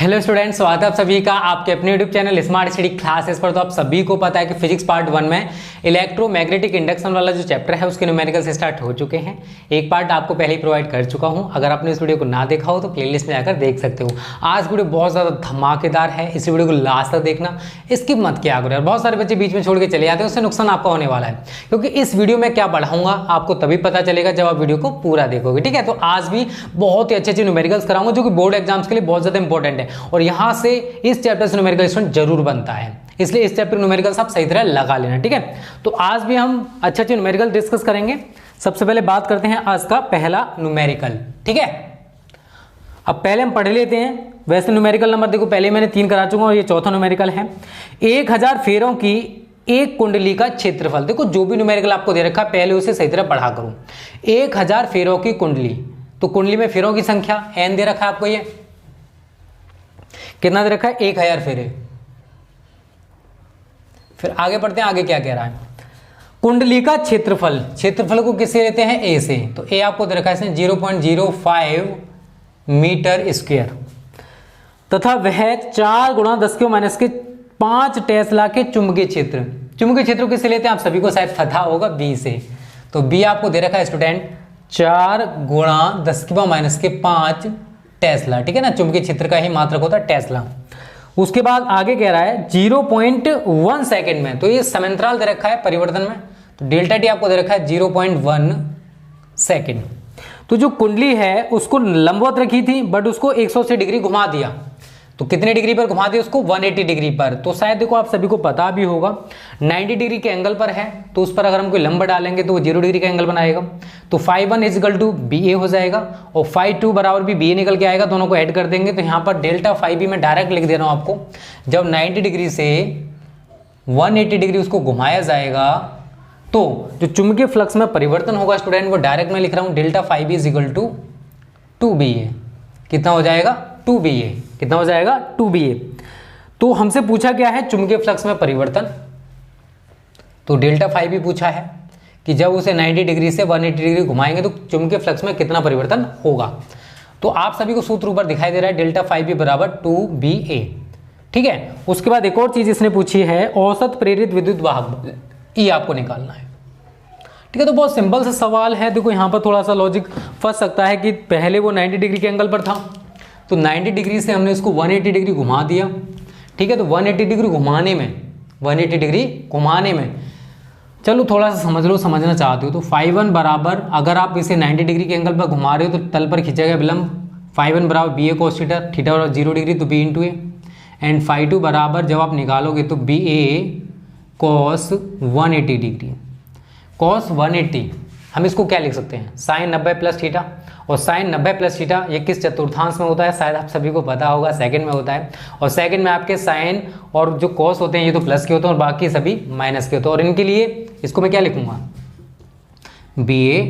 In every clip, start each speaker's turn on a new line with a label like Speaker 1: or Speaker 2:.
Speaker 1: Hello students, स्वागत है आप सभी का आपके अपने YouTube channel smart study classes पर। तो आप सभी को पता है कि फिजिक्स पार्ट 1 में इलेक्ट्रोमैग्नेटिक इंडक्शन वाला जो चैप्टर है उसके न्यूमेरिकल्स स्टार्ट हो चुके हैं। एक पार्ट आपको पहले ही प्रोवाइड कर चुका हूं। अगर आपने इस वीडियो को ना देखा हो तो प्लेलिस्ट में जाकर देख सकते हो। आज वीडियो बहुत ज़्यादा धमाकेदार है, इस वीडियो को लास्ट तक देखना, स्किप मत किया करो यार। बहुत सारे बच्चे बीच में छोड़ के चले जाते हैं, उससे नुकसान आपका होने वाला है, क्योंकि इस वीडियो में क्या पढ़ाऊंगा आपको तभी पता चलेगा जब आप वीडियो को पूरा देखोगे। ठीक है, तो आज भी बहुत ही अच्छे अच्छे न्यूमेरिकल्स कराऊंगा जो कि बोर्ड एग्जाम्स के लिए बहुत ज़्यादा इंपॉर्टेंट है, और यहाँ से इस चैप्टर से न्यूमेरिकल स्टूडेंट जरूर बनता है, इसलिए इस चैप्टर न्यूमेरिकल्स आप सही तरह लगा लेना। ठीक है, तो आज भी हम अच्छे अच्छे न्यूमेरिकल डिस्कस करेंगे। सबसे पहले बात करते हैं आज का पहला न्यूमेरिकल। ठीक है, अब पहले हम पढ़ लेते हैं। वैसे न्यूमेरिकल नंबर देखो पहले मैंने 3 करा चुका हूं और ये चौथा न्यूमेरिकल है। 1000 फेरों की एक कुंडली का क्षेत्रफल। देखो जो भी न्यूमेरिकल आपको दे रखा है पहले उसे सही तरह पढ़ा करो। 1000 फेरों की कुंडली, तो कुंडली में फेरों की संख्या n दे रखा है आपको, ये कितना दे रखा है 1000 फेरे। फिर आगे पढ़ते हैं, आगे क्या कह रहा है। कुंडली का क्षेत्रफल, क्षेत्रफल को किससे लेते हैं a से, तो a आपको दे रखा है इसने 0.05 मीटर स्क्वायर, तथा वह 4 × 10⁻⁵ टेस्ला के चुंबकीय क्षेत्र। चुंबकीय क्षेत्र किससे लेते हैं आप सभी को शायद पता होगा, b से। तो b आपको दे रखा है स्टूडेंट 4 × 10⁻⁵ टेस्ला। ठीक है ना, चुंबकीय क्षेत्र का ही मात्रक होता है टेस्ला। उसके बाद आगे कह रहा है 0.1 सेकेंड में, तो ये समांतराल दे रखा है परिवर्तन में, तो डेल्टा टी आपको दे रखा है 0.1 सेकेंड। तो जो कुंडली है उसको लंबवत रखी थी बट उसको 180 डिग्री घुमा दिया। तो कितने डिग्री पर घुमा दिया उसको, 180 डिग्री पर। तो शायद देखो आप सभी को पता भी होगा 90 डिग्री के एंगल पर है, तो उस पर अगर हम कोई लंब डालेंगे तो वो 0 डिग्री का एंगल बनाएगा। तो φ1 = BA हो जाएगा, और φ2 बराबर भी BA निकल के आएगा। दोनों को ऐड कर देंगे तो यहाँ पर डेल्टा φB में डायरेक्ट लिख दे रहा हूँ आपको। जब 90 डिग्री से 180 डिग्री उसको घुमाया जाएगा तो जो चुंबकीय फ्लक्स में परिवर्तन होगा स्टूडेंट, वो डायरेक्ट मैं लिख रहा हूँ डेल्टा φB = 2BA। कितना हो जाएगा 2BA। कितना हो जाएगा 2BA। तो हमसे पूछा क्या है, चुंबकीय फ्लक्स में परिवर्तन। तो डेल्टा φB पूछा है कि जब उसे 90 डिग्री से 180 डिग्री घुमाएंगे तो चुंबकीय फ्लक्स में कितना परिवर्तन होगा। तो आप सभी को सूत्र ऊपर दिखाई दे रहा है, डेल्टा φB = 2BA। ठीक है, उसके बाद एक और चीज इसने पूछी है, औसत प्रेरित विद्युत वाहक ई आपको निकालना है। ठीक है, तो बहुत सिंपल सा सवाल है। देखो यहाँ पर थोड़ा सा लॉजिक फंस सकता है कि पहले वो 90 डिग्री के एंगल पर था, तो 90 डिग्री से हमने इसको 180 डिग्री घुमा दिया। ठीक है, तो 180 डिग्री घुमाने में चलो थोड़ा सा समझ लो, समझना चाहते हो तो φ1 बराबर, अगर आप इसे 90 डिग्री के एंगल पर घुमा रहे हो तो तल पर खींचा गया विलंब φ1 बराबर BA cos थीटा, थीटा बराबर 0 डिग्री तो B × A, एंड φ2 बराबर जब आप निकालोगे तो BA cos 180 डिग्री। cos 180 हम इसको क्या लिख सकते हैं, sin 90 + थीटा, और sin 90 + थीटा ये किस चतुर्थांश में होता है शायद आप सभी को पता होगा, सेकंड में होता है। और सेकंड में आपके sin और जो cos होते हैं ये तो प्लस के होते हैं और बाकी सभी माइनस के होते हैं। और इनके लिए इसको मैं क्या लिखूंगा, BA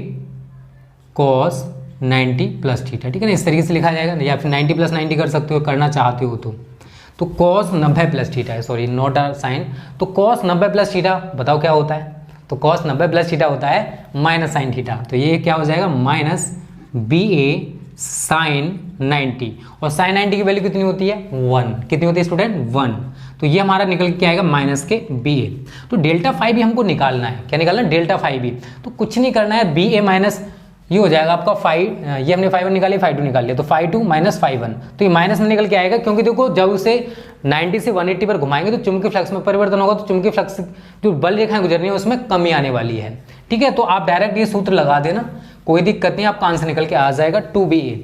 Speaker 1: cos 90 + थीटा। ठीक है ना, इस तरीके से लिखा जाएगा, या फिर 90 + 90 कर सकते हो, करना चाहते हो तो cos 90 + थीटा है, सॉरी नॉट अ साइन। तो cos 90 + थीटा बताओ क्या होता है, तो cos 90 + थीटा होता है -sin थीटा। तो ये क्या हो जाएगा -BA sin 90, और sin 90 की वैल्यू कितनी होती है 1। कितनी होती है स्टूडेंट 1। तो ये हमारा निकल के आएगा -BA। तो डेल्टा φB हमको निकालना है, क्या निकालना है डेल्टा φB। तो कुछ नहीं करना है, BA माइनस ये हो जाएगा आपका ये हमने φ1 निकाली, φ2 निकाल लिया, तो φ2 - φ1। तो ये माइनस में निकल के आएगा, क्योंकि देखो जब उसे 90 से 180 पर घुमाएंगे तो चुंबकीय फ्लक्स में परिवर्तन होगा, तो चुंबकीय फ्लक्स जो बल रेखाएं गुजरनी है उसमें कमी आने वाली है। ठीक है, तो आप डायरेक्ट ये सूत्र लगा देना, कोई दिक्कत नहीं, आपका आंसर निकल के आ जाएगा 2BA।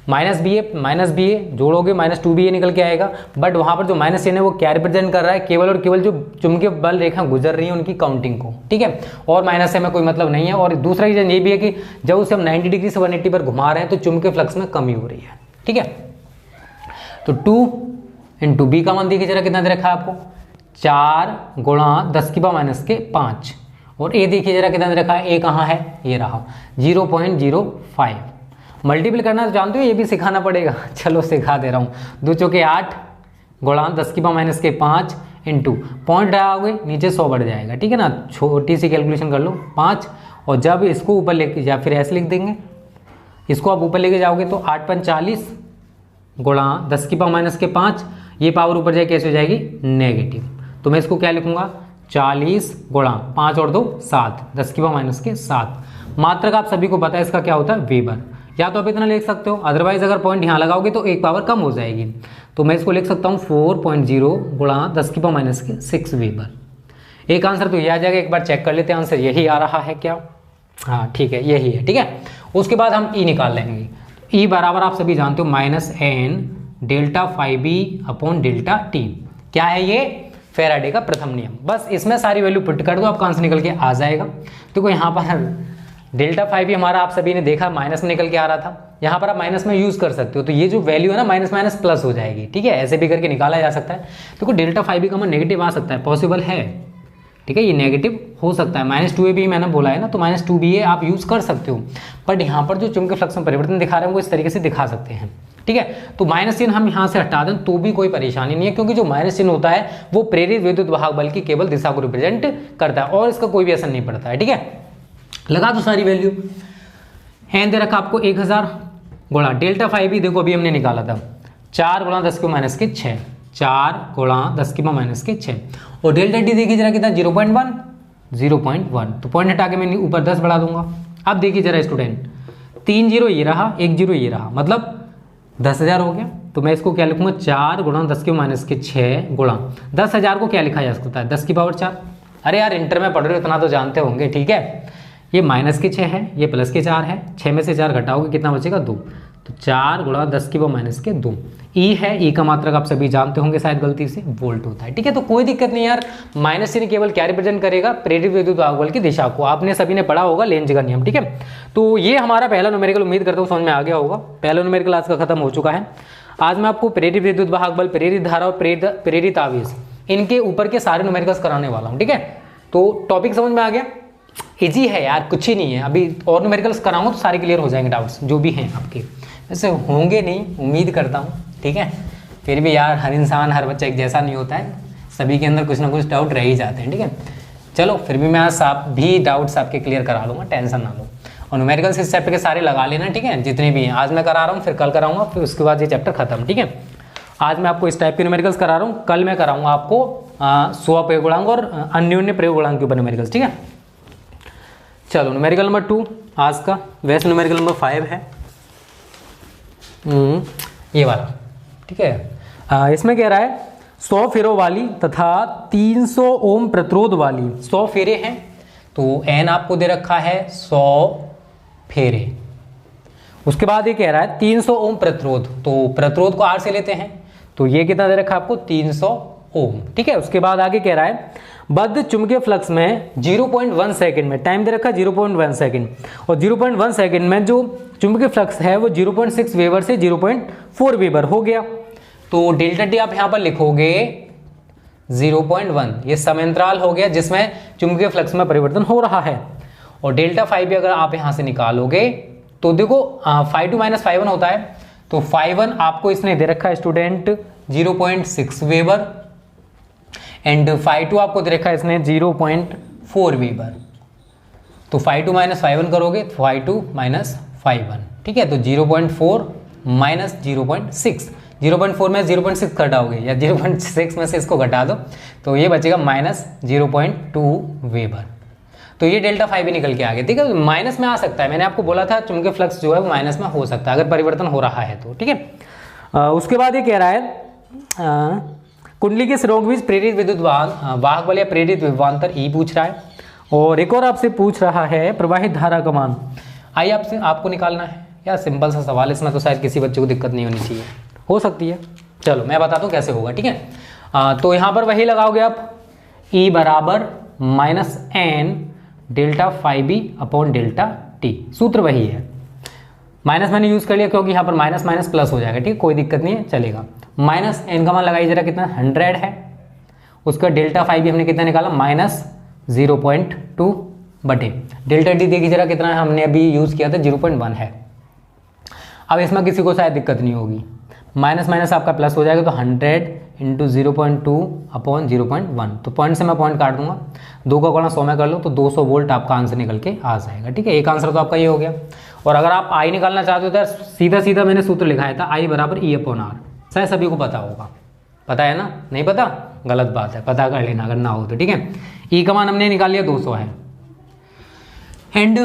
Speaker 1: -BA जोड़ोगे -2BA निकल के आएगा। बट वहां पर जो माइनस चिन्ह है वो क्या रिप्रेजेंट कर रहा है, केवल और केवल जो चुंबकीय बल रेखा गुजर रही है उनकी काउंटिंग को। ठीक है, और माइनस से हमें कोई मतलब नहीं है। और दूसरा रीजन ये भी है कि जब उसे हम 90 डिग्री से 180 पर घुमा रहे हैं तो चुंबकीय फ्लक्स में कमी हो रही है। ठीक है, तो 2 × B का मान देखिए जरा कितना दे रखा है आपको, 4 × 10⁻⁵ और A देखिए जरा कितना दे रखा है, A कहाँ है, ये रहा 0.05। मल्टीपल करना तो जानते हो, ये भी सिखाना पड़ेगा, चलो सिखा दे रहा हूँ। 2 चौके 8 × 10⁻⁵ इंटू पॉइंट लगाओगे नीचे 100 बढ़ जाएगा। ठीक है ना, छोटी सी कैलकुलेशन कर लो 5, और जब इसको ऊपर लेके या फिर ऐसे लिख देंगे, इसको आप ऊपर लेके जाओगे तो 8 × 5 = 40 गुणा 10 की पावर माइनस के 5, ये पावर ऊपर जाए कैसे हो जाएगी नेगेटिव। तो मैं इसको क्या लिखूंगा 40 गुणा 5 और 2 7, 10 की पावर माइनस के 7। मात्रक आप सभी को पता है इसका क्या होता है वेबर, या तो आप इतना लिख सकते हो, अदरवाइज अगर पॉइंट यहाँ लगाओगे तो एक पावर कम हो जाएगी। तो मैं इसको लिख सकता हूँ 4.0 गुणा 10 की पावर माइनस के 6 वेबर। एक आंसर तो ये आ जाएगा, एक बार चेक कर लेते हैं आंसर यही आ रहा है क्या। हाँ ठीक है यही है, ठीक है। उसके बाद हम ई निकाल लेंगे। ई बराबर आप सभी जानते हो -n delta phi B upon delta t. क्या है ये फैराडे का प्रथम नियम। बस इसमें सारी वैल्यू पुट कर दो, आपका आंसर निकल के आ जाएगा। देखो यहाँ पर डेल्टा फाई भी हमारा आप सभी ने देखा माइनस में निकल के आ रहा था, यहाँ पर आप माइनस में यूज कर सकते हो। तो ये जो वैल्यू है ना माइनस माइनस प्लस हो जाएगी, ठीक है, ऐसे भी करके निकाला जा सकता है। देखो डेल्टा फाई भी का मान नेगेटिव आ सकता है, पॉसिबल है, ठीक है, ये नेगेटिव हो सकता है। -2a भी मैंने बोला है ना, तो -2ba आप यूज कर सकते हो। बट यहाँ पर जो चुंबकीय फ्लक्स में परिवर्तन दिखा रहे हैं वो इस तरीके से दिखा सकते हैं, ठीक है। तो माइनस चिन्ह हम यहाँ से हटा दें तो भी कोई परेशानी नहीं है, क्योंकि जो माइनस चिन्ह होता है वो प्रेरित विद्युत वाहक बल की केवल दिशा को रिप्रेजेंट करता है और इसका कोई भी असर नहीं पड़ता है, ठीक है। लगा दो सारी वैल्यू। एन दे रखा आपको 1000 गुणा डेल्टा फाई भी देखो अभी हमने निकाला था 4 गुणा 10 की माइनस के 6, 4 गुणा 10 की माइनस के 6। और डेल्टा टी देखिए जरा कितना 0.1, तो पॉइंट हटा के मैं ऊपर 10 बढ़ा दूंगा। अब देखिए जरा स्टूडेंट 3 0 ये रहा, 1 0 ये रहा, मतलब 10,000 हो गया। तो मैं इसको क्या लिखूंगा 4 गुणा 10 की माइनस के 6 गुणा 10,000 को क्या लिखा जा सकता है 10 की पावर 4। अरे यार इंटर में पढ़ रहे हो इतना तो जानते होंगे, ठीक है। ये माइनस के 6 है, ये प्लस के 4 है, 6 में से 4 घटाओगे कितना बचेगा 2, तो 4 गुणा 10 की पावर माइनस के 2। ई है, ई का मात्रक आप सभी जानते होंगे शायद गलती से वोल्ट होता है, ठीक है। तो कोई दिक्कत नहीं यार, माइनस चिन्ह केवल क्या रिप्रेजेंट करेगा प्रेरित विद्युत वाहक बल की दिशा को। आपने सभी ने पढ़ा होगा लेंज का नियम, ठीक है। तो ये हमारा पहला न्यूमेरिकल, उम्मीद करता हूँ समझ में आ गया होगा। पहला न्यूमेरिकल आज का खत्म हो चुका है। आज मैं आपको प्रेरित विद्युत वाहक बल, प्रेरित धारा और प्रेरित आवेश, इनके ऊपर के सारे न्यूमेरिकल्स कराने वाला हूँ, ठीक है। तो टॉपिक समझ में आ गया, इजी है यार, कुछ ही नहीं है। अभी और न्यूमेरिकल्स कराऊंगा तो सारे क्लियर हो जाएंगे डाउट्स जो भी हैं आपके, वैसे होंगे नहीं उम्मीद करता हूँ, ठीक है। फिर भी यार हर इंसान हर बच्चा एक जैसा नहीं होता है, सभी के अंदर कुछ ना कुछ डाउट रह ही जाते हैं, ठीक है। चलो फिर भी मैं आज आप भी डाउट्स आपके क्लियर करा लूँगा, टेंशन ना लो। और न्यूमेरिकल्स इस चैप्टर के सारे लगा लेना, ठीक है, जितने भी हैं। आज मैं करा रहा हूँ, फिर कल कराऊंगा, फिर उसके बाद ये चैप्टर खत्म, ठीक है। आज मैं आपको इस टाइप के न्यूमेरिकल्स करा रहा हूँ, कल मैं कराऊंगा आपको स्व प्रयोगुणांक और अन्योन्य प्रयोगुणांक के ऊपर न्यूमेरिकल्स, ठीक है। चलो न्यूमेरिकल नंबर 2 आज का, वैसे न्यूमेरिकल नंबर 5 है ये वाला, ठीक है। इसमें कह रहा है 100 फेरों वाली तथा 300 ओम प्रतिरोध वाली 100 फेरे हैं, तो एन आपको दे रखा है 100 फेरे। उसके बाद ये कह रहा है 300 ओम प्रतिरोध, तो प्रतिरोध को आर से लेते हैं, तो ये कितना दे रखा है आपको 300 ओम, ठीक है। उसके बाद आगे कह रहा है बद्ध चुंबकीय फ्लक्स में 0.1 सेकंड में, टाइम दे रखा है 0.1 सेकंड, और 0.1 सेकंड में जो चुंबकीय फ्लक्स है वो 0.6 वेबर से 0.4 वेबर हो गया। तो डेल्टा टी आप यहाँ पर लिखोगे 0.1, ये समयंतराल हो गया जिसमें चुंबकीय फ्लक्स में परिवर्तन हो रहा है। और डेल्टा फाई भी अगर आप यहाँ से निकालोगे तो देखो φ2 - φ1 होता है, तो φ1 आपको इसने दे रखा है स्टूडेंट 0.6 वेबर एंड φ2 आपको दे रखा है इसने 0.4 वेबर। तो φ2 - φ1 करोगे φ2 - φ1, ठीक है। तो 0.4 - 0.6, 0.4 में 0.6 घटाओगे या 0.6 में से इसको घटा दो तो ये बचेगा -0.2 वेबर। तो ये डेल्टा फाई भी निकल के आ गया, ठीक है। माइनस में आ सकता है, मैंने आपको बोला था चुंबकीय फ्लक्स जो है वो माइनस में हो सकता है अगर परिवर्तन हो रहा है तो, ठीक है। उसके बाद ये कह रहा है कुंडली के सिरों के बीच प्रेरित विद्युत वाहक बल या प्रेरित विभवांतर ई पूछ रहा है। और एक और आपसे पूछ रहा है प्रवाहित धारा का मान। आइए आपको निकालना है यार, सिंपल सा सवाल, इसमें तो शायद किसी बच्चे को दिक्कत नहीं होनी चाहिए, हो सकती है। चलो मैं बताता हूँ कैसे होगा, ठीक है। तो यहाँ पर वही लगाओगे आप ई बराबर -n delta phi B upon delta t, सूत्र वही है। माइनस मैंने यूज कर लिया क्योंकि यहाँ पर माइनस माइनस प्लस हो जाएगा, ठीक, कोई दिक्कत नहीं है, चलेगा। -n का मान लगाइए जरा कितना 100 है। उसका डेल्टा फाई भी हमने कितना निकाला -0.2 बटे डेल्टा टी देखिए जरा कितना है, हमने अभी यूज किया था 0.1 है। अब इसमें किसी को शायद दिक्कत नहीं होगी, माइनस माइनस आपका प्लस हो जाएगा, तो 100 इंटू 0.2 अपॉन 0.1, तो पॉइंट से मैं पॉइंट काट दूंगा, 2 का गुणा 100 में कर लो तो 200 वोल्ट आपका आंसर निकल के आ जाएगा। ठीक है, एक आंसर तो आपका ये हो गया। और अगर आप आई निकालना चाहते हो तो सीधा सीधा मैंने सूत्र लिखाया था, आई बराबर ई अपॉन आर। शायद सभी को पता होगा, पता है ना? नहीं पता गलत बात है, पता कर लेना अगर ना हो तो। ठीक है, ई का मान हमने निकाल लिया 200 है, एंड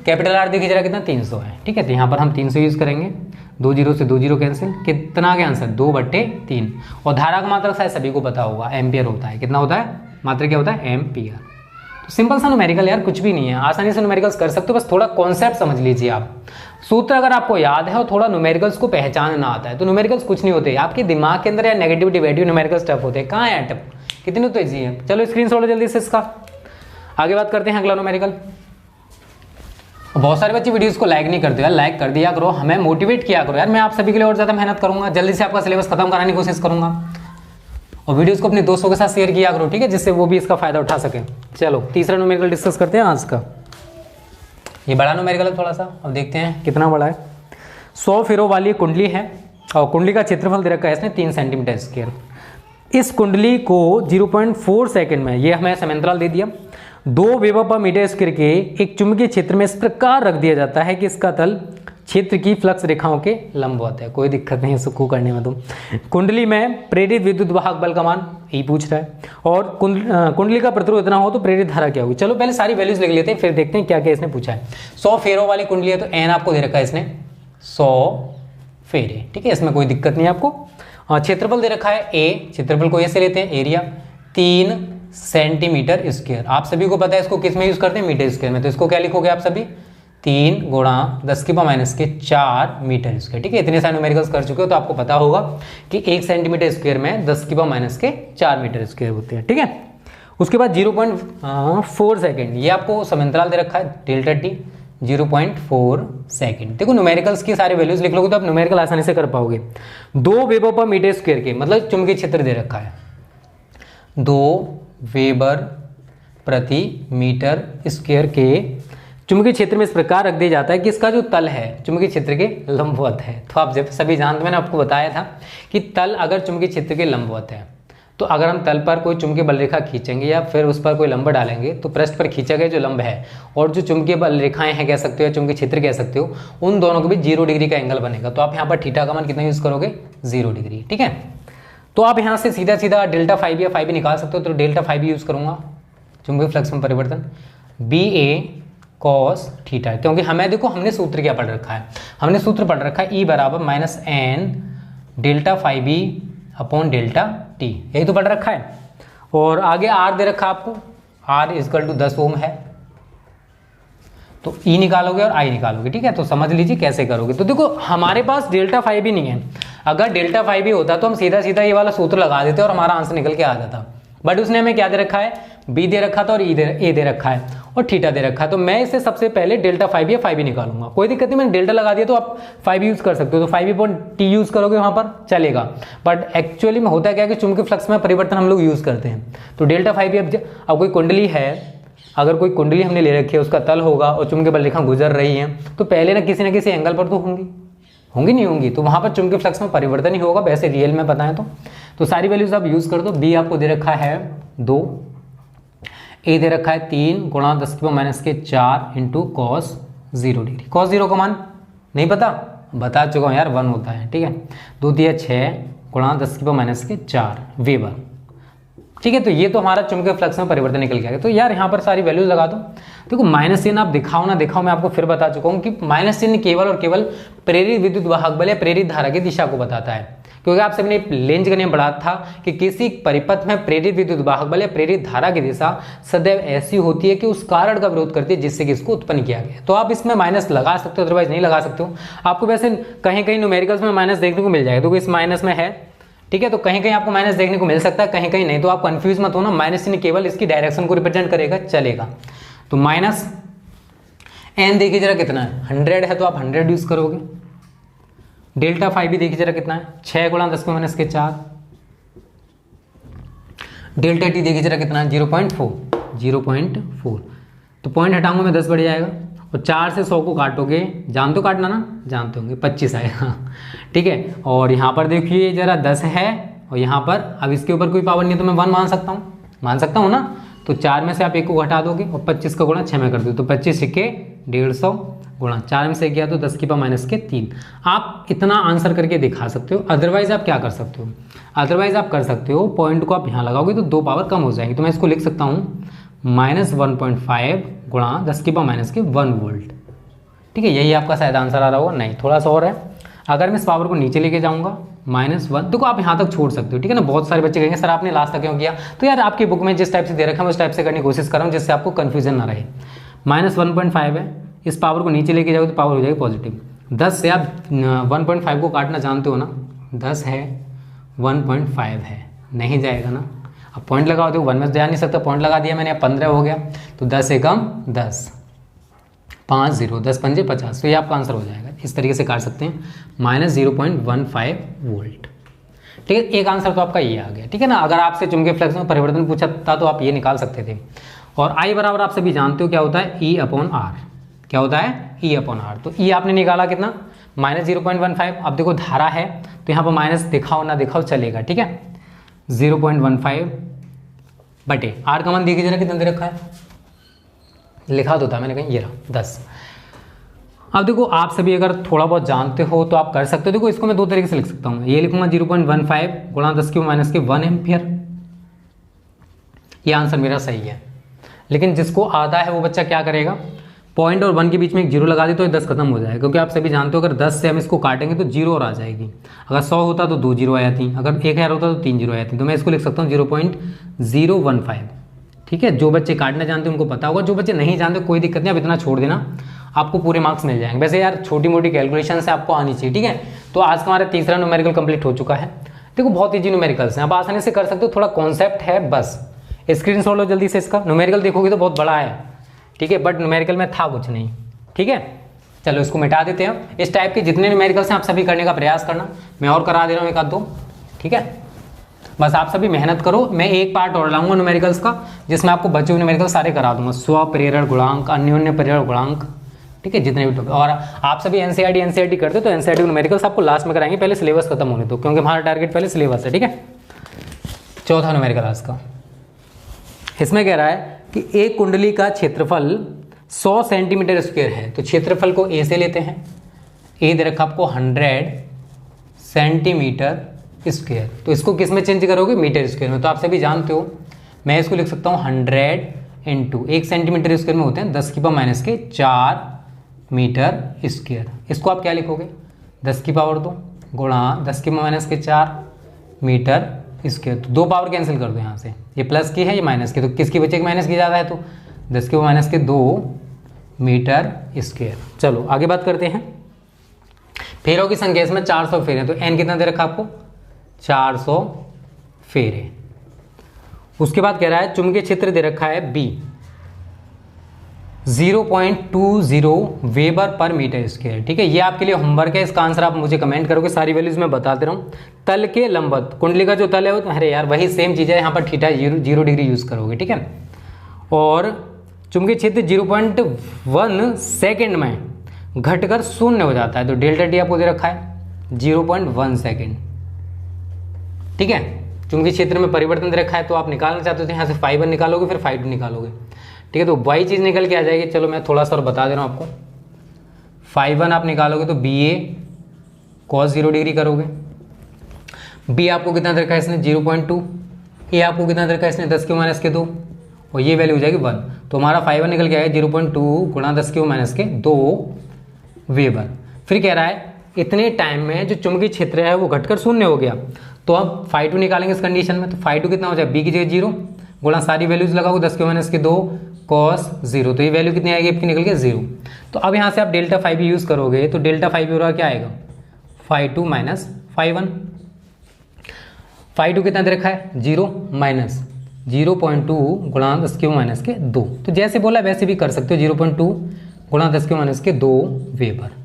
Speaker 1: कैपिटल आर देखिए जरा कितना 300 है। ठीक है, तो यहाँ पर हम 300 यूज़ करेंगे, 2 जीरो से 2 जीरो कैंसिल, कितना के आंसर 2/3। और धारा का मात्रक शायद सभी को पता होगा, एम्पियर होता है। कितना होता है मात्रक, क्या होता है एम्पियर। तो सिंपल सा न्यूमेरिकल यार, कुछ भी नहीं है, आसानी से न्यूमेरिकल्स कर सकते हो, बस थोड़ा कॉन्सेप्ट समझ लीजिए आप। सूत्र अगर आपको याद है और थोड़ा न्यूमेरिकल्स को पहचानना आता है तो न्यूमेरिकल्स कुछ नहीं होते आपके दिमाग के अंदर, या नेगेटिव डिवेटिव न्यूमेरिकल्स टफ होते हैं। कहाँ है टफ, कितनी तो ईजी है। चलो स्क्रीनशॉट जल्दी से इसका, आगे बात करते हैं अगला न्यूमेरिकल। बहुत सारे बच्चे वीडियोस को लाइक नहीं करते यार, लाइक कर दिया करो, हमें मोटिवेट किया करो यार, मैं आप सभी के लिए और ज़्यादा मेहनत करूंगा, जल्दी से आपका सिलेबस खत्म कराने की कोशिश करूंगा। और वीडियोस को अपने दोस्तों के साथ शेयर किया करो, ठीक है, जिससे वो भी इसका फायदा उठा सके। चलो तीसरा न्यूमेरिकल डिस्कस करते हैं आज का। ये बड़ा न्यूमेरिकल है थोड़ा सा, अब देखते हैं कितना बड़ा है। 100 फेरों वाली कुंडली है और कुंडली का क्षेत्रफल दे रखा है इसने 3 सेंटीमीटर स्क्वायर। इस कुंडली को 0.4 सेकंड में, ये हमें समांतराल दे दिया, 2 वेबर पर मीटर स्क्वायर के एक चुंबकीय क्षेत्र में इस प्रकार रख दिया जाता है कि इसका तल क्षेत्र की फ्लक्स रेखाओं के लंबवत है। कोई दिक्कत नहीं है इसको करने में। तो कुंडली में प्रेरित विद्युत वाहक बल का मान ई पूछ रहा है, और कुंडली का प्रतिरोध इतना हो तो प्रेरित धारा क्या होगी। चलो पहले सारी वैल्यूज लिख लेते हैं, फिर देखते हैं क्या क्या इसने पूछा है। 100 फेरों वाली कुंडली है तो एन आपको दे रखा है इसने 100 फेरे। ठीक है, इसमें कोई दिक्कत नहीं है आपको। क्षेत्रफल दे रखा है ए, क्षेत्रफल को ऐसे लेते हैं एरिया 3 सेंटीमीटर स्क्वायर। आप सभी को पता है इसको किस में यूज करते हैं, मीटर स्क्वायर में। तो इसको क्या लिखोगे आप सभी, 3 × 10⁻⁴ मीटर स्क्वायर। ठीक है, इतने सारे न्यूमेरिकल्स कर चुके हो तो आपको पता होगा कि 1 सेंटीमीटर स्क्वायर में 10⁻⁴ मीटर स्क्वायर होते हैं। ठीक है, उसके बाद 0.4 सेकेंड, ये आपको समांतराल दे रखा है डेल्टा टी 0.4 सेकेंड। देखो न्यूमेरिकल्स की सारे वैल्यूज लिख लोगे तो आप न्यूमेरिकल आसानी से कर पाओगे। 2 वेबर पर मीटर स्क्वायर के, मतलब चुंबकीय क्षेत्र दे रखा है 2 वेबर प्रति मीटर स्क्वायर के चुंबकीय क्षेत्र में इस प्रकार रख दिया जाता है कि इसका जो तल है चुंबकीय क्षेत्र के लंबवत है। तो आप जब सभी जानते, मैंने आपको बताया था कि तल अगर चुंबकीय क्षेत्र के लंबवत है तो अगर हम तल पर कोई चुंबकीय बल रेखा खींचेंगे या फिर उस पर कोई लंब डालेंगे तो पृष्ठ पर खींचा गया जो लंब है और जो चुंबकीय बल रेखाएं हैं कह सकते हो या चुंबकीय क्षेत्र कह सकते हो, उन दोनों के बीच 0 डिग्री का एंगल बनेगा। तो आप यहाँ पर थीटा का मान कितना यूज करोगे, 0 डिग्री। ठीक है, तो आप यहाँ से सीधा सीधा डेल्टा फाइव या फाइव भी निकाल सकते हो। तो डेल्टा फाइव यूज करूंगा, चुंबकीय फ्लक्स में परिवर्तन BA cos थीटा, क्योंकि हमें देखो हमने सूत्र क्या पढ़ रखा है, हमने सूत्र पढ़ रखा है E बराबर -n delta five B upon delta T, यही तो पढ़ रखा है। और आगे R दे रखा है आपको, R इक्वल टू 10 ओम है, तो E निकालोगे और I निकालोगे। ठीक है, तो समझ लीजिए कैसे करोगे। तो देखो हमारे पास डेल्टा फाइव भी नहीं है, अगर डेल्टा फाइव भी होता तो हम सीधा सीधा ये वाला सूत्र लगा देते और हमारा आंसर निकल के आ जाता। बट उसने हमें क्या दे रखा है, B दे रखा था और ए दे रखा है और थीटा दे रखा है। तो मैं इसे सबसे पहले डेल्टा फाइव या फाइव ही निकालूंगा। कोई दिक्कत नहीं, मैंने डेल्टा लगा दिया तो आप 5 यूज कर सकते हो, तो 5/T यूज करोगे वहां पर चलेगा। बट एक्चुअली में होता क्या है कि चुंबकीय फ्लक्स में परिवर्तन हम लोग यूज करते हैं। तो डेल्टा फाइव, अब कोई कुंडली है, अगर कोई कुंडली हमने ले रखी है, उसका तल होगा और चुंबकीय बल रेखा गुजर रही है, तो पहले ना किसी एंगल पर तो होंगी नहीं होंगी, तो वहां पर चुंबकीय फ्लक्स में परिवर्तन ही होगा, वैसे रियल में बताएं तो सारी वैल्यूज आप यूज कर दो। B आपको दे रखा है 2, A दे रखा है 3 × 10⁻⁴ इंटू cos 0 डिग्री। cos 0 का मान नहीं पता, बता चुका हूँ यार, 1 होता है। ठीक है, 2 × 6 × 10⁻⁴ वेबर। ठीक है, तो ये तो हमारा चुंबकीय फ्लक्स में परिवर्तन निकल गया। तो यार यहाँ पर सारी वैल्यूज लगा दो। देखो माइनस चिन्ह आप दिखाओ ना दिखाओ, मैं आपको फिर बता चुका हूँ कि माइनस चिन्ह केवल और केवल प्रेरित विद्युत वाहक बल या प्रेरित धारा की दिशा को बताता है। क्योंकि आप सबने लेंज का नियम पढ़ा था कि किसी परिपथ में प्रेरित विद्युत वाहक बल या प्रेरित धारा की दिशा सदैव ऐसी होती है कि उस कारण का विरोध करती है जिससे कि इसको उत्पन्न किया गया। तो आप इसमें माइनस लगा सकते हो, अदरवाइज नहीं लगा सकते हो। आपको वैसे कहीं कहीं न्यूमेरिकल्स में माइनस देखने को मिल जाएगा, तो इस माइनस में है। ठीक है, तो कहीं कहीं आपको माइनस देखने को मिल सकता है, कहीं कहीं नहीं। तो आप कंफ्यूज मत हो ना, माइनस चिन्ह केवल इसकी डायरेक्शन को रिप्रेजेंट करेगा, चलेगा। तो माइनस n देखिए जरा कितना है, 100 है तो आप 100 यूज करोगे। डेल्टा फाइव भी देखिए जरा कितना है, 6 × 10⁻⁴। डेल्टा T देखिए जरा कितना है, 0.4। तो पॉइंट हटाऊंगा मैं 10 बढ़ जाएगा, और 4 से 100 को काटोगे, जानते हो काटना ना, जानते होंगे, 25 आएगा। ठीक है, और यहाँ पर देखिए जरा 10 है और यहाँ पर अब इसके ऊपर कोई पावर नहीं है तो मैं 1 मान सकता हूँ ना। तो 4 में से आप 1 को घटा दोगे और 25 का गुणा 6 में कर दो तो 25 सिक्के 150 गुणा 4 में से 1 गया तो 10 की पावर माइनस के 3। आप इतना आंसर करके दिखा सकते हो। अदरवाइज आप क्या कर सकते हो, अदरवाइज आप कर सकते हो पॉइंट को आप यहाँ लगाओगे तो 2 पावर कम हो जाएगी। तो मैं इसको लिख सकता हूँ -1.5 गुणा 10 की पावर माइनस के 1 वोल्ट। ठीक है, यही आपका शायद आंसर आ रहा होगा। नहीं, थोड़ा सा और है। अगर मैं इस पावर को नीचे लेके जाऊँगा -1, देखो आप यहाँ तक छोड़ सकते हो। ठीक है ना, बहुत सारे बच्चे कहेंगे सर आपने लास्ट तक क्यों किया, तो यार आपकी बुक में जिस टाइप से दे रखा है मैं उस टाइप से करने की कोशिश कर रहा हूँ जिससे आपको कन्फ्यूजन ना रहे। -1.5 है, इस पावर को नीचे लेके जाओगे तो पावर हो जाएगी पॉजिटिव। 10 से आप 1.5 को काटना जानते हो ना, 10 है 1.5 है, नहीं जाएगा ना। अब पॉइंट लगाओ तो 1 में जा नहीं सकता, पॉइंट लगा दिया मैंने, 15 हो गया तो 10 एकम 10, 5 0, 10 पंजे 50। तो ये आपका आंसर हो जाएगा। इस तरीके से काट सकते हैं -0.15 वोल्ट। ठीक है, एक आंसर तो आपका ये आ गया। ठीक है ना, अगर आपसे चुंबकीय फ्लक्स में परिवर्तन पूछा था तो आप ये निकाल सकते थे। और I बराबर आप सभी जानते हो क्या होता है, E/R। क्या होता है, E/R। तो E आपने निकाला कितना, -0.15। अब देखो धारा है तो यहाँ पर माइनस दिखाओ ना दिखाओ चलेगा। ठीक है, 0.15 बटे R का मान देखिए जरा कितना दे रखा है, लिखा तो था मैंने कहीं, ये रहा 10। अब देखो आप सभी अगर थोड़ा बहुत जानते हो तो आप कर सकते हो। देखो इसको मैं 2 तरीके से लिख सकता हूँ, ये लिखूंगा 0.15 गुणा 10 की माइनस के 1 एम्पियर। ये आंसर मेरा सही है। लेकिन जिसको आता है वो बच्चा क्या करेगा, पॉइंट और 1 के बीच में एक 0 लगा दे तो ये 10 खत्म हो जाएगा। क्योंकि आप सभी जानते हो अगर 10 से हम इसको काटेंगे तो 0 और आ जाएगी। अगर 100 होता तो 2 0 आ जाती, अगर 1000 होता तो 3 0 आ जाती। तो मैं इसको लिख सकता हूँ 0.015। ठीक है, जो बच्चे काटना जानते हैं उनको पता होगा, जो बच्चे नहीं जानते कोई दिक्कत नहीं, आप इतना छोड़ देना, आपको पूरे मार्क्स मिल जाएंगे। वैसे यार छोटी मोटी कैलकुलेशन से आपको आनी चाहिए। ठीक है, तो आज का हमारा तीसरा न्यूमेरिकल कंप्लीट हो चुका है। देखो बहुत ईजी न्यूमेरिकल्स हैं, आप आसानी से कर सकते हो, थोड़ा कॉन्सेप्ट है बस। स्क्रीनशॉट लो जल्दी से इसका। न्यूमेरिकल देखोगे तो बहुत बड़ा है, ठीक है, बट न्यूमेरिकल में था कुछ नहीं। ठीक है, चलो इसको मिटा देते हैं। इस टाइप के जितने न्यूमेरिकल्स हैं आप सभी करने का प्रयास करना, मैं और करा दे रहा हूँ 1-2। ठीक है, बस आप सभी मेहनत करो। मैं एक पार्ट और लाऊंगा न्यूमेरिकल्स का जिसमें आपको बचे हुए न्यूमेरिकल सारे करा दूंगा, स्वप्रेरण गुणांक, अन्योन्य प्रेरण गुणांक। ठीक है, जितने भी टॉपिक। और आप सभी एनसीईआरटी करते हो तो एनसीईआरटी न्यूमेरिकल्स आपको लास्ट में कराएंगे, पहले सिलेबस खत्म होने दो, क्योंकि हमारा टारगेट पहले सिलेबस है। ठीक है, चौथा न्यूमेरिकल आज का, इसमें कह रहा है कि एक कुंडली का क्षेत्रफल 100 सेंटीमीटर स्क्वायर है। तो क्षेत्रफल को ए से लेते हैं, ए दे रखा आपको 100 सेंटीमीटर स्क्वायर। तो इसको किस में चेंज करोगे, मीटर स्क्वायर में। तो आप सभी जानते हो, मैं इसको लिख सकता हूँ 100 इंटू 1 सेंटीमीटर स्क्वायर में होते हैं 10 की पावर माइनस के 4 मीटर स्क्वायर। इसको आप क्या लिखोगे, 10 की पावर 2 गुणा 10 की पावर माइनस के 4 मीटर स्क्वायर। तो 2 पावर कैंसिल कर दो यहाँ से, ये प्लस की है ये माइनस की, तो किसकी बचेगी, माइनस की ज़्यादा है तो 10 की पावर माइनस के 2 मीटर स्क्वायर। चलो आगे बात करते हैं। फेरों की संख्या इसमें 400 फेरे, तो एन कितना दे रखा आपको, 400 फेरे। उसके बाद कह रहा है चुंबकीय क्षेत्र दे रखा है B, 0.20 weber per metre square. ठीक है, ये आपके लिए होमवर्क है, इसका आंसर आप मुझे कमेंट करोगे, सारी वैल्यूज मैं बता दे रहा हूँ। तल के लंबवत, कुंडली का जो तल है वो, अरे यार वही सेम चीज़ है, यहाँ पर थीटा 0 डिग्री यूज करोगे। ठीक है, और चुंबकीय क्षेत्र 0.1 सेकेंड में घटकर 0 हो जाता है। तो डेल्टा टी आपको दे रखा है 0.1 सेकेंड। ठीक है, चुंबकीय क्षेत्र में परिवर्तन दे रखा है, तो आप निकालना चाहते हो तो यहाँ से φ1 निकालोगे, फिर φ2 निकालोगे। ठीक है, तो वही चीज़ निकल के आ जाएगी। चलो मैं थोड़ा सा और बता दे रहा हूँ आपको। φ1 आप निकालोगे तो BA cos 0 डिग्री करोगे, B आपको कितना दे रखा है इसने 0.2, A आपको कितना दे रखा है इसने 10 की माइनस के 2, और ये वैल्यू हो जाएगी 1। तो हमारा φ1 निकल के आएगा 0.2 गुणा 10 की माइनस के 2 वेबर। फिर कह रहा है इतने टाइम में जो चुंबकीय क्षेत्र है वो घटकर 0 हो गया। तो अब φ2 निकालेंगे इस कंडीशन में, तो φ2 कितना हो जाए, B की जगह 0 गुणा सारी वैल्यूज लगाओगे 10 की माइनस के 2 cos 0, तो ये वैल्यू कितनी आएगी आपकी, निकल के 0। तो अब यहाँ से आप डेल्टा φ यूज़ करोगे तो डेल्टा φ और क्या आएगा, φ2 माइनस φ1। φ2 कितना दे रखा है 0 माइनस 0.2 गुणा 10 की माइनस के 2। तो जैसे बोला वैसे भी कर सकते हो, 0.2 गुणा 10 की माइनस के 2 वेबर।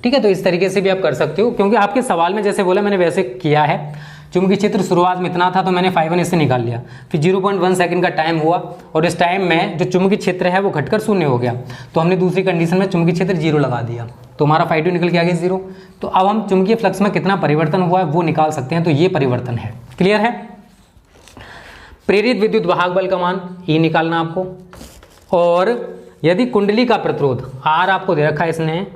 Speaker 1: ठीक है, तो इस तरीके से भी आप कर सकते हो, क्योंकि आपके सवाल में जैसे बोला मैंने वैसे किया है। चुंबकीय क्षेत्र शुरुआत में इतना था तो मैंने φ1 इससे निकाल लिया, फिर 0.1 सेकंड का टाइम हुआ और इस टाइम में जो चुंबकीय क्षेत्र है वो घटकर 0 हो गया, तो हमने दूसरी कंडीशन में चुंबकीय क्षेत्र 0 लगा दिया। तो हमारा phi 2 निकल के आ गया 0। तो अब हम चुंबकीय फ्लक्स में कितना परिवर्तन हुआ है वो निकाल सकते हैं, तो ये परिवर्तन है। क्लियर है। प्रेरित विद्युत वाहक बल का मान E निकालना आपको, और यदि कुंडली का प्रतिरोध R आपको दे रखा है इसने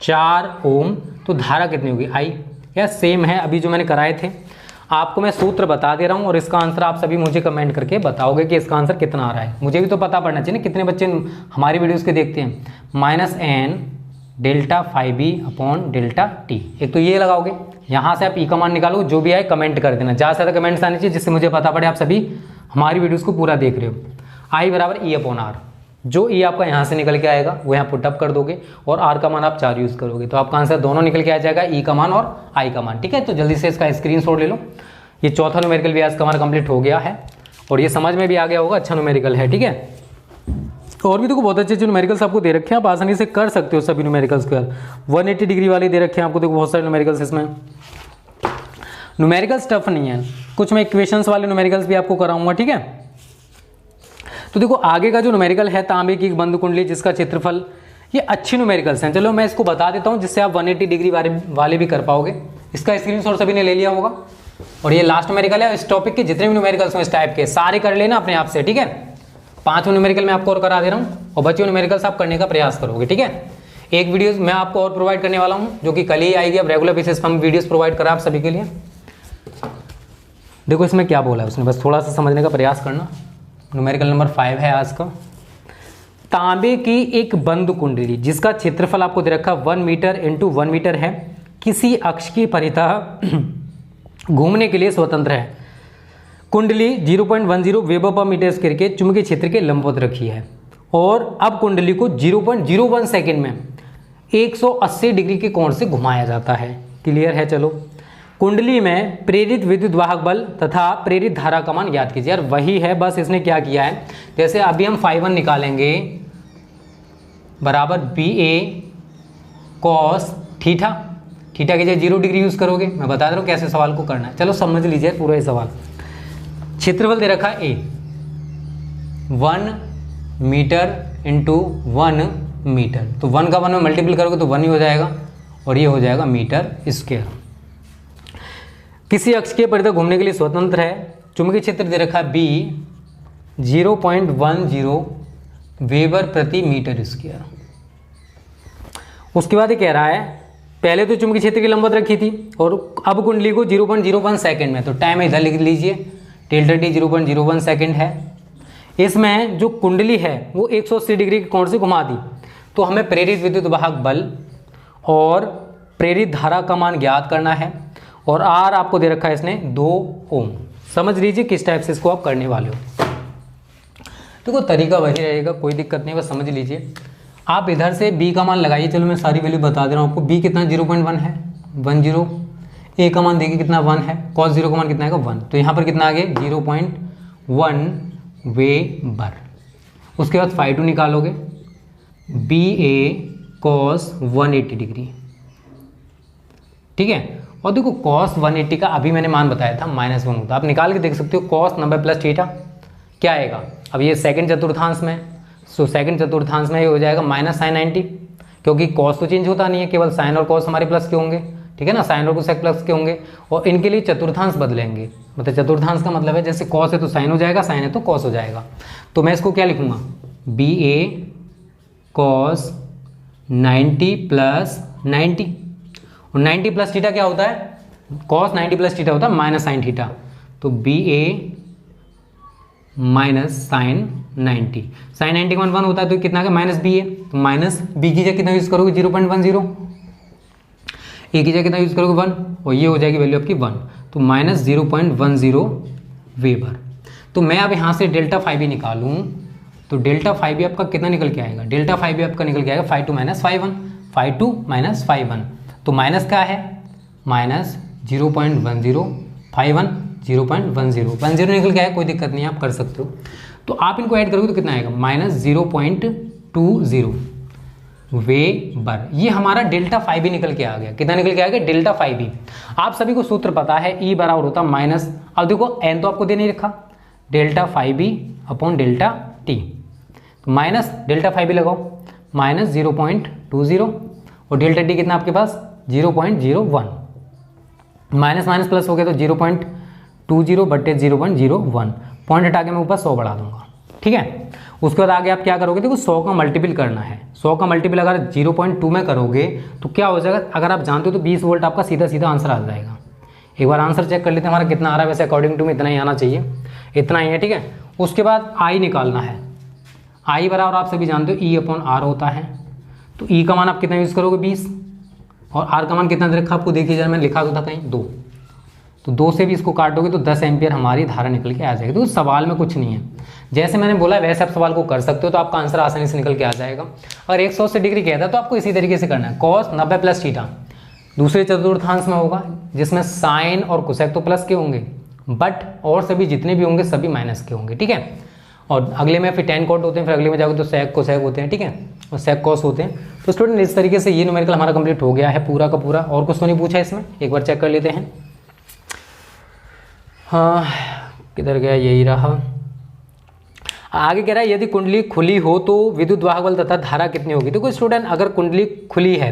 Speaker 1: 4 ओम, तो धारा कितनी होगी I। यह सेम है अभी जो मैंने कराए थे, आपको मैं सूत्र बता दे रहा हूँ और इसका आंसर आप सभी मुझे कमेंट करके बताओगे कि इसका आंसर कितना आ रहा है। मुझे भी तो पता पड़ना चाहिए ना कितने बच्चे हमारी वीडियोस के देखते हैं। -n delta phi B upon delta t, एक तो ये लगाओगे, यहाँ से आप ई का मान निकालो, जो भी आए कमेंट कर देना, ज़्यादा से ज़्यादा कमेंट्स आने चाहिए जिससे मुझे पता पड़े आप सभी हमारी वीडियोस को पूरा देख रहे हो। आई बराबर ई अपॉन आर, जो ई आपका यहाँ से निकल के आएगा वो यहाँ पुटअप कर दोगे और आर का मान आप 4 यूज़ करोगे, तो आपका आंसर दोनों निकल के आ जाएगा, ई का मान और आई का मान। ठीक है, तो जल्दी से इसका स्क्रीनशॉट ले लो। ये चौथा न्यूमेरिकल भी आज का हमारा कंप्लीट हो गया है और ये समझ में भी आ गया होगा, अच्छा न्यूमेरिकल है। ठीक है, और भी तो बहुत अच्छे अच्छे न्यूमेरिकल्स आपको दे रखे हैं, आप आसानी से कर सकते हो सभी न्यूमेरिकल्स को। 180 डिग्री वाले दे रखे हैं आपको, देखो बहुत सारे न्यूमेरिकल्स इसमें। न्यूमेरिकल्स टफ नहीं है, कुछ मैं इक्वेशंस वाले न्यूमेरिकल्स भी आपको कराऊंगा। ठीक है, तो देखो आगे का जो न्यूमेरिकल है तांबे की एक बंद कुंडली जिसका क्षेत्रफल, ये अच्छी न्यूमेरिकल्स हैं। चलो मैं इसको बता देता हूँ जिससे आप 180 डिग्री वाले भी कर पाओगे। इसका स्क्रीनशॉट सभी ने ले लिया होगा, और ये लास्ट न्यूमेरिकल है। इस टॉपिक के जितने भी न्यूमेरिकल्स हैं इस टाइप के सारे कर लेना अपने आप से। ठीक है, 5 न्यूमेरिकल मैं आपको और करा दे रहा हूँ और बचे न्यूमेरिकल्स आप करने का प्रयास करोगे। ठीक है, एक वीडियो मैं आपको और प्रोवाइड करने वाला हूँ जो कि कल ही आएगी। अब रेगुलर बेसिस पर हम वीडियोस प्रोवाइड करा आप सभी के लिए। देखो इसमें क्या बोला है उसने, बस थोड़ा सा समझने का प्रयास करना। न्यूमेरिकल नंबर 5 है आज का। तांबे की एक बंद कुंडली जिसका क्षेत्रफल आपको दे रखा 1 मीटर इंटू 1 मीटर है, किसी अक्ष की परितः घूमने के लिए स्वतंत्र है। कुंडली 0.10 वेबर पर मीटर स्क्वायर के चुंबकीय क्षेत्र के लंबवत रखी है, और अब कुंडली को 0.01 सेकेंड में 180 डिग्री के कोण से घुमाया जाता है। क्लियर है। चलो, कुंडली में प्रेरित विद्युत वाहक बल तथा प्रेरित धारा का मान ज्ञात कीजिए। यार वही है, बस इसने क्या किया है, जैसे अभी हम phi 1 निकालेंगे बराबर बी ए कॉस थीटा, थीटा की जगह 0 डिग्री यूज करोगे। मैं बता दे रहा हूँ कैसे सवाल को करना है। चलो समझ लीजिए पूरा ये सवाल। क्षेत्रफल दे रखा है ए 1 मीटर इंटू 1 मीटर, तो 1 का 1 में मल्टीपल करोगे तो 1 ही हो जाएगा, और ये हो जाएगा मीटर स्क्वायर। किसी अक्ष के परितः घूमने के लिए स्वतंत्र है। चुंबकीय क्षेत्र दे रखा है बी 0.10 वेबर प्रति मीटर स्क्वायर। उसके बाद ये कह रहा है पहले तो चुंबकीय क्षेत्र की लंबवत रखी थी और अब कुंडली को 0.01 सेकेंड में, तो टाइम इधर लिख लीजिए, डेल्टा टी 0.01 सेकेंड है। इसमें जो कुंडली है वो 180 डिग्री के कोण से घुमा दी, तो हमें प्रेरित विद्युत वाहक बल और प्रेरित धारा का मान ज्ञात करना है, और आर आपको दे रखा है इसने 2 ओम। समझ लीजिए किस टाइप से इसको आप करने वाले हो। देखो तरीका वही रहेगा, कोई दिक्कत नहीं, बस समझ लीजिए। आप इधर से बी का मान लगाइए। चलो मैं सारी वैल्यू बता दे रहा हूँ आपको। बी कितना 0.1 है 10, ए का मान देखिए कितना 1 है, कॉस 0 का मान कितना आएगा 1, तो यहाँ पर कितना आ गया 0.1 वेबर। उसके बाद phi 2 निकालोगे, बी ए कॉस 180 डिग्री। ठीक है, और देखो cos 180 का अभी मैंने मान बताया था -1 होता, आप निकाल के देख सकते हो। cos 90 प्लस थीटा क्या आएगा, अब ये सेकंड चतुर्थांश में, सो सेकंड चतुर्थांश में ये हो जाएगा -sin90, क्योंकि cos तो चेंज होता नहीं है, केवल sin और cos हमारे प्लस के होंगे। ठीक है ना, sin और cosec प्लस के होंगे, और इनके लिए चतुर्थांश बदलेंगे। मतलब चतुर्थांश का मतलब है जैसे cos है तो sin हो जाएगा, sin है तो cos हो जाएगा। तो मैं इसको क्या लिखूंगा, बी ए cos 90 प्लस 90, और 90 प्लस थीटा क्या होता है, cos 90 प्लस थीटा होता है माइनस साइन थीटा, तो बी ए माइनस साइन 90। साइन 90 का 1 होता है तो कितना का माइनस बी है, तो माइनस बी की जगह कितना यूज करोगे 0.10, ए की जगह कितना यूज करोगे 1, और ये हो जाएगी वैल्यू आपकी 1, तो माइनस 0.10 वेबर। तो मैं अब यहाँ से डेल्टा फाई भी निकालूँ तो डेल्टा फाई भी आपका कितना निकल के आएगा, डेल्टा फाई भी आपका निकल के आएगा phi 2 minus phi 1, phi 2 minus phi 1, तो माइनस क्या है माइनस 0.10 phi 1 0.10 निकल के आया, कोई दिक्कत नहीं आप कर सकते हो। तो आप इनको ऐड करोगे तो कितना आएगा माइनस 0.20 वेबर। ये हमारा डेल्टा फाई भी निकल के आ गया, कितना निकल के आ गया डेल्टा फाई भी। आप सभी को सूत्र पता है, ई बराबर होता माइनस, अब देखो एन तो आपको दे नहीं रखा, delta phi B upon delta t, तो माइनस डेल्टा फाई भी लगाओ माइनस 0.20, और डेल्टा टी कितना आपके पास 0.01, माइनस माइनस प्लस हो गया तो 0.20 बटे 0.01, पॉइंट हटा के मैं ऊपर 100 बढ़ा दूंगा, ठीक है। उसके बाद आगे आप क्या करोगे, देखो 100 का मल्टीपल करना है, 100 का मल्टीपल अगर 0.2 में करोगे तो क्या हो जाएगा, अगर आप जानते हो तो 20 वोल्ट आपका सीधा सीधा आंसर आ जाएगा। एक बार आंसर चेक कर लेते हैं हमारा कितना आ रहा है, वैसे अकॉर्डिंग टू में इतना ही आना चाहिए, इतना ही है, ठीक है। उसके बाद आई निकालना है, आई बराबर आप सभी जानते हो E/R होता है, तो ई का मान आप कितना यूज़ करोगे 20, और आर का मान कितना दे रखा आपको देखिए जरा, मैंने लिखा तो था कहीं 2, तो 2 से भी इसको काटोगे तो 10 एम्पियर हमारी धारा निकल के आ जाएगी। तो सवाल में कुछ नहीं है, जैसे मैंने बोला वैसे आप सवाल को कर सकते हो, तो आपका आंसर आसानी से निकल के आ जाएगा। अगर 180 डिग्री कहता है तो आपको इसी तरीके से करना है, cos 90 प्लस थीटा दूसरे चतुर्थांश में होगा, जिसमें साइन और कोसेक तो प्लस के होंगे, बट और सभी जितने भी होंगे सभी माइनस के होंगे, ठीक है। और अगले में फिर tan cot होते हैं, फिर अगले में जाओगे तो sec कोसेक होते हैं, ठीक है, और sec cos होते हैं। तो स्टूडेंट इस तरीके से ये न्यूमेरिकल हमारा कंप्लीट हो गया है पूरा का पूरा, और कुछ तो नहीं पूछा इसमें, एक बार चेक कर लेते हैं। हाँ किधर गया, यही रहा। आगे कह रहा है यदि कुंडली खुली हो तो विद्युत वाहक बल तथा धारा कितनी होगी। देखो स्टूडेंट अगर कुंडली खुली है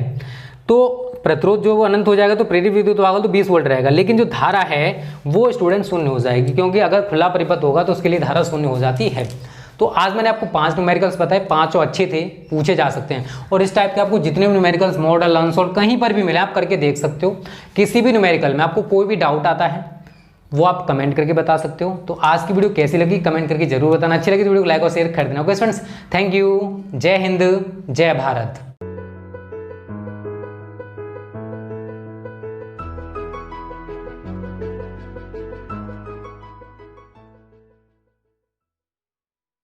Speaker 1: तो प्रतिरोध जो वो अनंत हो जाएगा, तो प्रेरित विद्युत वाहक बल तो 20 वोल्ट रहेगा, लेकिन जो धारा है वो स्टूडेंट शून्य हो जाएगी, क्योंकि अगर खुला परिपथ होगा तो उसके लिए धारा शून्य हो जाती है। तो आज मैंने आपको 5 न्यूमेरिकल्स बताए, 5 अच्छे थे, पूछे जा सकते हैं, और इस टाइप के आपको जितने भी न्यूमेरिकल्स मॉडल अनसॉल्व कहीं पर भी मिले आप करके देख सकते हो। किसी भी न्यूमेरिकल में आपको कोई भी डाउट आता है वो आप कमेंट करके बता सकते हो। तो आज की वीडियो कैसी लगी कमेंट करके जरूर बताना, अच्छी लगी तो वीडियो को लाइक और शेयर कर देना। ओके फ्रेंड्स, थैंक यू, जय हिंद, जय भारत।